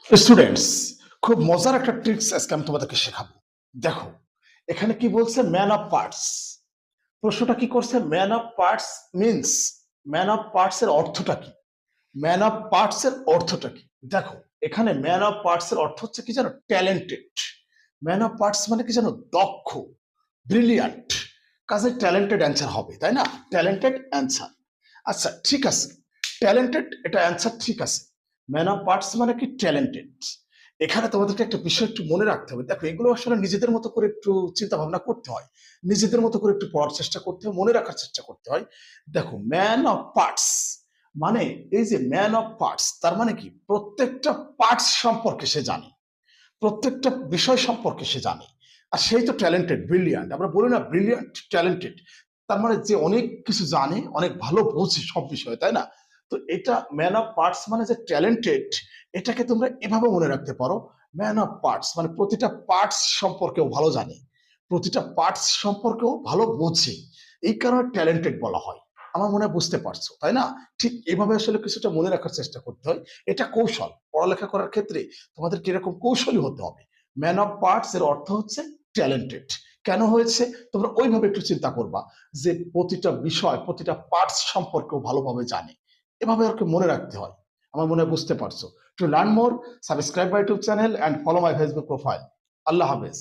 Students, খুব মজার একটা ট্রিক্স আজকে আমি তোমাদেরকে শেখাবো। দেখো, এখানে কি বলছে? Man of parts. প্রশ্নটা কি করছে? Man of parts means, man of parts এর অর্থটা কি? ম্যান অফ পার্টস এর অর্থটা কি? দেখো, এখানে ম্যান অফ পার্টস এর অর্থ হচ্ছে কি জানো? ট্যালেন্টেড। ম্যান অফ পার্টস মানে কি জানো? দক্ষ, ব্রিলিয়ান্ট। কাজে ট্যালেন্টেড অ্যান্সার হবে, তাই না? Talented answer. আচ্ছা, ঠিক আছে, ট্যালেন্টেড এটা অ্যান্সার, ঠিক আছে। ম্যান অফ পার্টস মানে কি? ট্যালেন্টেড। এখানে তোমাদেরকে একটা বিষয় একটু মনে রাখতে হবে। দেখো, এগুলো আসলে নিজেদের মতো করে একটু চিন্তা ভাবনা করতে হয়, নিজেদের মতো করে একটু পড়ার চেষ্টা করতে হয়, মনে রাখার চেষ্টা করতে হয়। দেখো, ম্যান অফ পার্টস মানে, এই যে ম্যান অফ পার্টস, তার মানে কি? প্রত্যেকটা পার্টস সম্পর্কে সে জানে, প্রত্যেকটা বিষয় সম্পর্কে সে জানে। আর সেই তো ট্যালেন্টেড, ব্রিলিয়ান্ট। আমরা বলি না ব্রিলিয়ান্ট, ট্যালেন্টেড। তার মানে যে অনেক কিছু জানে, অনেক ভালো বোঝে সব বিষয়ে, তাই না? তো এটা ম্যান অফ পার্টস মানে যে ট্যালেন্টেড, এটাকে তোমরা এভাবে মনে রাখতে পারো। ম্যান অফ পার্টস মানে প্রতিটা পার্টস সম্পর্কেও ভালো জানে, প্রতিটা পার্টস সম্পর্কেও ভালো বোঝে, এই কারণে ট্যালেন্টেড বলা হয়। আমার মনে হয় বুঝতে পারছো, তাই না? ঠিক এভাবে আসলে কিছুটা মনে রাখার চেষ্টা করতে হয়। এটা কৌশল, পড়ালেখা করার ক্ষেত্রে তোমাদের কিরকম কৌশলী হতে হবে। ম্যান অফ পার্টস এর অর্থ হচ্ছে ট্যালেন্টেড। কেন হয়েছে তোমরা ওইভাবে একটু চিন্তা করবা, যে প্রতিটা বিষয়, প্রতিটা পার্টস সম্পর্কেও ভালোভাবে জানে। এভাবে আর কি মনে রাখতে হয়। আমার মনে হয় বুঝতে পারছো। To learn more, subscribe my YouTube channel and follow my Facebook profile. আল্লাহ হাফেজ।